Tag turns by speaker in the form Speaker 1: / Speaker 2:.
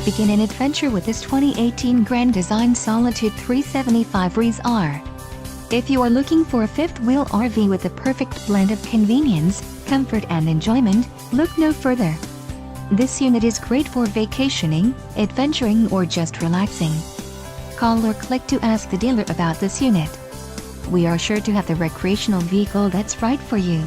Speaker 1: Begin an adventure with this 2018 Grand Design Solitude 375RES-R. If you are looking for a fifth-wheel RV with the perfect blend of convenience, comfort and enjoyment, look no further. This unit is great for vacationing, adventuring or just relaxing. Call or click to ask the dealer about this unit. We are sure to have the recreational vehicle that's right for you.